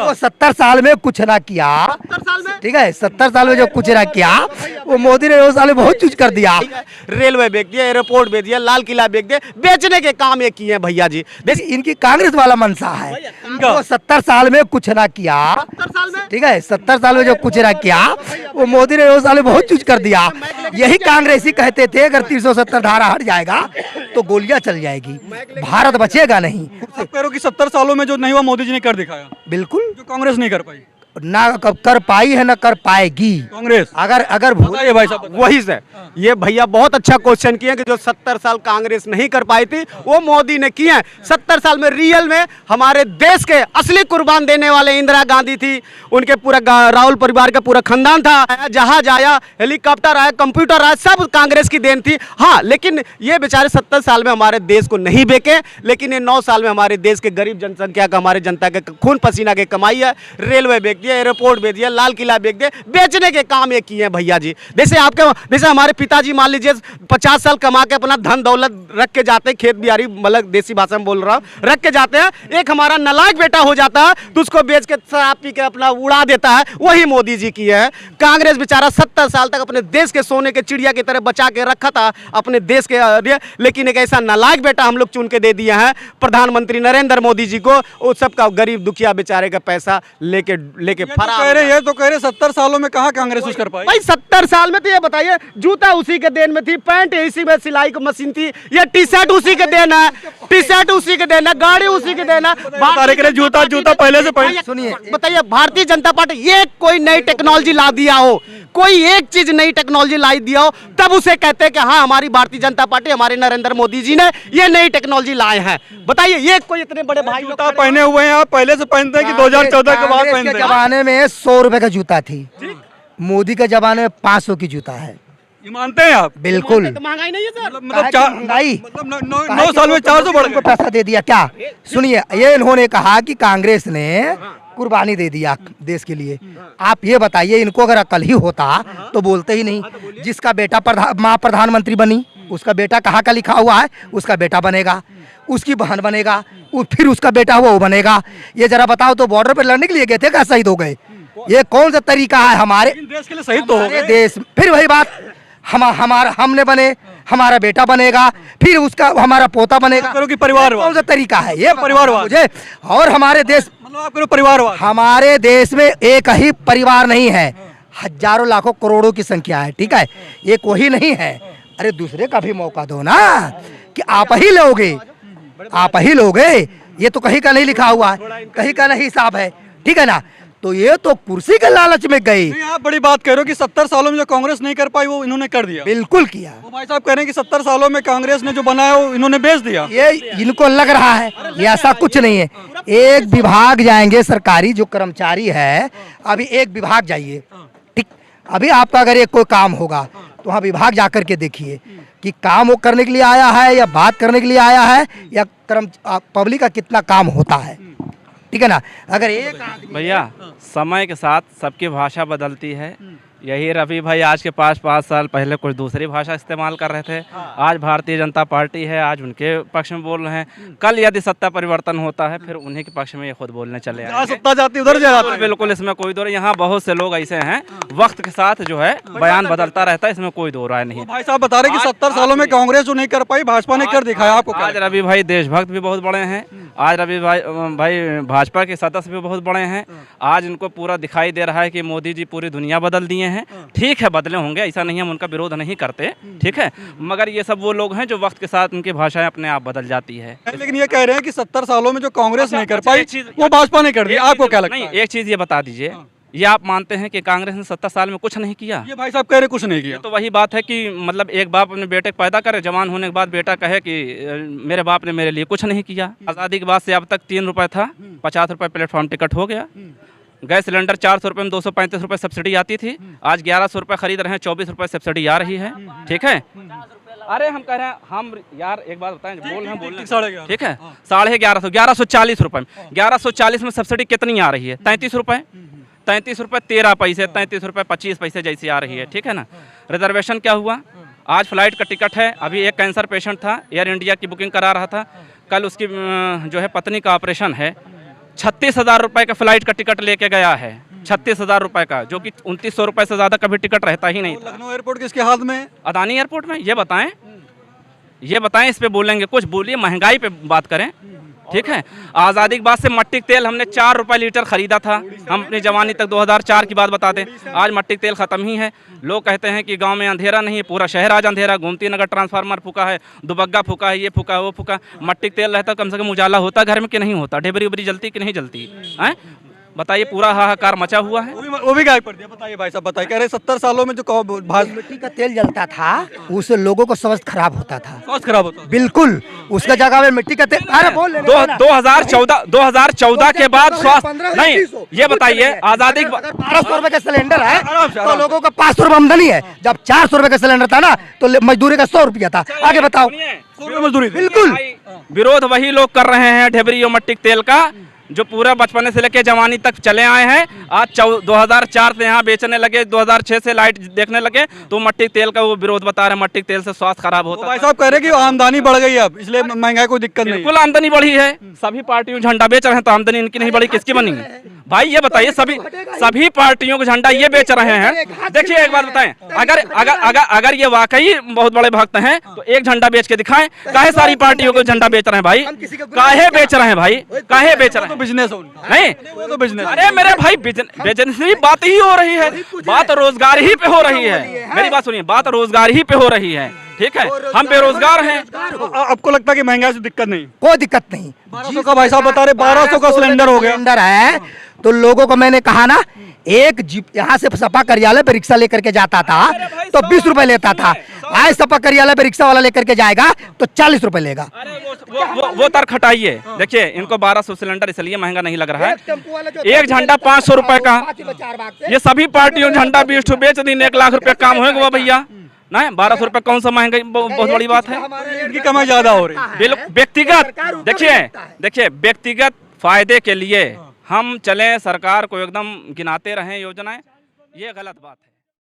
वो 70 साल में कुछ ना किया, 70 साल में ठीक है, 70 साल में जो कुछ ना किया वो मोदी ने 2 साल में बहुत कुछ कर दिया। रेलवे बेच दिया, एयरपोर्ट बेच दिया, लाल किला बेच दिया, बेचने के काम ये किए हैं भैया जी। देखिए इनकी कांग्रेस वाला मनसा है, वो 70 साल में कुछ ना किया, 70 साल में ठीक है, 70 साल में जो कुछ ना किया वो मोदी ने 2 साल में बहुत कुछ कर दिया। यही कांग्रेसी कहते थे अगर 370 धारा हट जाएगा तो गोलियां चल जाएगी, भारत बचेगा नहीं। सब कह रहे हो कि 70 सालों में जो नहीं हुआ मोदी जी ने कर दिखाया, बिल्कुल जो कांग्रेस नहीं कर पाई। ना कर पाई है ना कर पाएगी कांग्रेस अगर बताइए भाई साहब, वही से ये भैया बहुत अच्छा क्वेश्चन किए कि जो 70 साल कांग्रेस नहीं कर पाई थी वो मोदी ने किए हैं। 70 साल में रियल में हमारे देश के असली कुर्बान देने वाले इंदिरा गांधी थी, उनके पूरा राहुल परिवार का पूरा खानदान था, जहाज आया, हेलीकॉप्टर आया, कंप्यूटर आया, सब कांग्रेस की देन थी। हाँ, लेकिन ये बेचारे 70 साल में हमारे देश को नहीं बेचे, लेकिन ये 9 साल में हमारे देश के गरीब जनसंख्या का, हमारे जनता के खून पसीना के कमाई है। रेलवे बेच दिया, एयरपोर्ट बेच दिया, लाल किला बेच दिया, बेचने के काम ये किए हैं भैया जी। जैसे हमारे पिताजी मान लीजिए 50 साल कमा के अपना धन दौलत रख के जाते हैं, खेत बिहारी मतलब देसी भाषा में बोल रहा हूँ, रख के जाते हैं, एक हमारा नालायक बेटा हो जाता है तो उसको बेच के शराब पी के अपना उड़ा देता है, वही मोदी जी की है। कांग्रेस बेचारा 70 साल तक अपने देश के सोने के चिड़िया की तरह बचा के रखा था अपने देश के लिए, लेकिन एक ऐसा नालायक बेटा हम लोग चुन के दे दिया है प्रधानमंत्री नरेंद्र मोदी जी को, वो सबका गरीब दुखिया बेचारे का पैसा लेके ये तो कह रहे 70 सालों में कहाँ कांग्रेस कुछ कर पाई भाई। 70 साल में तो ये बताइए, जूता उसी के देन में थी, पैंट इसी में सिलाई की मशीन थी, ये टी शर्ट उसी के देन है, टी शर्ट उसी के देन है, गाड़ी उसी के देन है, जूता पहले से पहले। सुनिए बताइए भारतीय जनता पार्टी ये कोई नई टेक्नोलॉजी ला दिया हो, कोई एक चीज नई टेक्नोलॉजी ला दिया हो, तब उसे कहते हैं कि हाँ हमारी भारतीय जनता पार्टी, हमारे नरेंद्र मोदी जी ने ये नई टेक्नोलॉजी लाए हैं। बताइए ये कोई इतने बड़े भाई जूता पहने हुए हैं आप, पहले से पहनते हैं कि 2014 के बाद पहनते हैं? जमाने में 100 रुपए का जूता थी, मोदी के जमाने में 500 की जूता है। ये मानते हैं आप? बिल्कुल महंगाई नहीं है सर, महंगाई, मतलब 9 साल में 400 बढ़ गए। पैसा दे दिया क्या? सुनिए, ये इन्होंने कहा कि कांग्रेस ने कुर्बानी दे दिया देश के लिए। आप ये बताइए, इनको अगर अकल ही होता तो बोलते ही नहीं। जिसका बेटा माँ प्रधानमंत्री बनी, उसका बेटा कहाँ का लिखा हुआ है, उसका बेटा बनेगा, उसकी बहन बनेगा, फिर उसका बेटा हुआ वो बनेगा। ये जरा बताओ तो बॉर्डर पे लड़ने के लिए गए थे क्या शहीद हो गए? ये कौन सा तरीका है? हमारे देश के लिए शहीद तो हो गए। देश, फिर वही बात, हमने बने, हमारा बेटा बनेगा, फिर उसका हमारा पोता बनेगा। करो कि परिवार कौन सा तरीका है ये? परिवारवाद मुझे और हमारे देश, मतलब आप करो परिवारवाद। हमारे देश में एक ही परिवार नहीं है, हजारों लाखों करोड़ों की संख्या है, ठीक है, एक वही नहीं है। अरे दूसरे का भी मौका दो ना, कि आप ही लोगे, आप ही लोगे। ये तो कहीं का नहीं लिखा हुआ है, कहीं का नहीं हिसाब है, ठीक है ना। तो ये तो कुर्सी के लालच में गई। आप बड़ी बात कह रहे हो कि 70 सालों में जो कांग्रेस नहीं कर पाई वो इन्होंने कर दिया। बिल्कुल किया। वो भाई साहब कह रहे हैं कि 70 सालों में कांग्रेस ने जो बनाया वो इन्होंने बेच दिया। ये इनको लग रहा है, ये ऐसा कुछ नहीं है। एक विभाग जाएंगे सरकारी, जो कर्मचारी है, अभी एक विभाग जाइए, ठीक, अभी आपका अगर एक कोई काम होगा तो वहाँ विभाग जाकर के देखिए कि काम वो करने के लिए आया है या बात करने के लिए आया है, या पब्लिक का कितना काम होता है, ठीक है ना। अगर एक भैया समय के साथ सबकी भाषा बदलती है। यही रवि भाई आज के 5 साल पहले कुछ दूसरी भाषा इस्तेमाल कर रहे थे, आज भारतीय जनता पार्टी है, आज उनके पक्ष में बोल रहे हैं। कल यदि सत्ता परिवर्तन होता है फिर उन्हीं के पक्ष में ये खुद बोलने चले आएंगे। सत्ता जाती उधर जा जाती। बिल्कुल, इसमें कोई दो, यहाँ बहुत से लोग ऐसे हैं, वक्त के साथ जो है बयान बदलता रहता है, इसमें कोई दो राय नहीं। भाई साहब बता रहे कि 70 सालों में कांग्रेस जो नहीं कर पाई भाजपा ने कर दिखाया। आपको आज रवि भाई देशभक्त भी बहुत बड़े हैं, आज रवि भाई भाजपा के सदस्य भी बहुत बड़े हैं। आज इनको पूरा दिखाई दे रहा है कि मोदी जी पूरी दुनिया बदल दिए हैं। ठीक है, बदले होंगे, ऐसा नहीं, हम उनका विरोध नहीं करते, ठीक है, मगर ये सब वो लोग हैं जो वक्त के साथ उनकी भाषाएं अपने आप बदल जाती है। लेकिन ये कह रहे हैं कि 70 सालों में जो कांग्रेस नहीं कर पाई वो भाजपा ने कर दिया। आपको क्या लगता है? नहीं, एक चीज ये बता दीजिए, ये आप मानते हैं कि कांग्रेस ने 70 साल में कुछ नहीं किया? ये भाई साहब कह रहे कुछ नहीं किया। तो वही बात है कि मतलब एक बाप अपने बेटे को पैदा करे, जवान होने के बाद बेटा कहे कि मेरे बाप ने मेरे लिए कुछ नहीं किया। आज़ादी के बाद से अब तक 3 रुपये था, 50 रुपये प्लेटफॉर्म टिकट हो गया। गैस सिलेंडर 400 रुपये में 235 रुपये सब्सिडी आती थी, आज 1100 रुपये खरीद रहे हैं, 24 रुपये सब्सिडी आ रही है, ठीक है। अरे हम कह रहे हैं, हम यार एक बात बताएं, बोल रहे हैं, ठीक है, 1150, 1140 रुपये, 1140 में सब्सिडी कितनी आ रही है? 33 रुपये, 33 रुपये 13 पैसे, 33 रुपये 25 पैसे जैसी आ रही है, ठीक है ना। रिजर्वेशन क्या हुआ? आज फ्लाइट का टिकट है, अभी एक कैंसर पेशेंट था, एयर इंडिया की बुकिंग करा रहा था, कल उसकी जो है पत्नी का ऑपरेशन है, 36,000 रुपए का फ्लाइट का टिकट लेके गया है, 36,000 रुपए का, जो कि 2900 रुपए से ज्यादा कभी टिकट रहता ही नहीं था। लखनऊ एयरपोर्ट किसके हाथ में है? अदानी एयरपोर्ट में। ये बताएं इस पे बोलेंगे कुछ, बोलिए, महंगाई पे बात करें, ठीक है। आज़ादी के बाद से मट्टी तेल हमने 4 रुपए लीटर खरीदा था, हम अपनी जवानी तक 2004 की बात बता दें। आज मट्टी तेल खत्म ही है। लोग कहते हैं कि गांव में अंधेरा नहीं, पूरा शहर आज अंधेरा। गोमती नगर ट्रांसफार्मर फूका है, दुबग्गा फूका है, ये फूका है, वो फूका। मट्टी तेल रहता कम से कम उजाला होता घर में कि नहीं होता? ढेबरी उबरी जलती कि नहीं जलती है? बताइए, पूरा हाहाकार मचा हुआ है। वो भी गायब कर दिया। बताइए भाई साहब, बताइए, कह रहे 70 सालों में जो मिट्टी का तेल जलता था उससे लोगों को स्वास्थ्य खराब होता था, स्वास्थ्य खराब होता है। बिल्कुल। उसका जगह में मिट्टी का तेल, अरे बोल लेने दो ना। 2014 के बाद स्वास्थ्य नहीं। ये बताइए, आजादी 1200 रुपए का सिलेंडर है तो लोगों का 500 रुपए आमदनी है। जब 400 रुपए का सिलेंडर था ना तो मजदूरी का 100 रुपया था। आगे बताओ। 100 रुपये मजदूरी। बिल्कुल। विरोध वही लोग कर रहे हैं ढेबरी और मट्टी तेल का, जो पूरा बचपन से लेके जवानी तक चले आए हैं। आज 2004 से यहाँ बेचने लगे, 2006 से लाइट देखने लगे, तो मट्टी तेल का वो विरोध बता रहे हैं। मट्टी तेल से स्वास्थ्य खराब होता है। भाई साहब कह रहे कि आमदनी बढ़ गई अब, इसलिए महंगाई कोई दिक्कत नहीं। बिल्कुल आमदनी बढ़ी है। सभी पार्टियों झंडा बेच रहे हैं तो आमदनी इनकी नहीं बढ़ी, किसकी बनी? भाई ये बताइए, सभी पार्टियों को झंडा ये बेच रहे हैं। देखिए एक बात बताएं, अगर ये वाकई बहुत बड़े भक्त हैं तो एक झंडा बेच के दिखाएं। काहे सारी पार्टियों को झंडा बेच रहे हैं भाई? काहे बेच रहे हैं भाई? काहे बेच रहे हैं? बिजनेस नहीं, तो बिजनेस। अरे मेरे भाई, बिजनेस की बात ही हो रही है, बात रोजगार ही पे हो रही है। मेरी बात सुनिए, बात रोजगार ही पे हो रही है, ठीक है। हम बेरोजगार हैं। आपको लगता है कि महंगाई से दिक्कत नहीं? कोई दिक्कत नहीं। 1200 का भाई साहब बता रहे, 1200 का सिलेंडर हो गया। सिलेंडर है तो लोगों को मैंने कहा ना, एक जीप यहाँ से सपा कार्यालय पे रिक्शा लेकर के जाता था तो 20 रुपए लेता था। आज सपा कार्यालय पे रिक्शा वाला लेकर के जाएगा तो 40 रुपए लेगा। वो तर्क हटाइए। देखिए, इनको 1200 सिलेंडर इसलिए महंगा नहीं लग रहा है। एक झंडा 500 रुपए का, ये सभी पार्टियों झंडा 20 ठो बेच दी, 1 लाख रुपए काम होगा भैया। नहीं, 1200 रुपए कौन सा महंगाई बहुत बड़ी बात है? इनकी कमाई ज्यादा हो रही है। व्यक्तिगत देखिए व्यक्तिगत फायदे के लिए हम चलें, सरकार को एकदम गिनाते रहें योजनाएं, ये गलत बात है।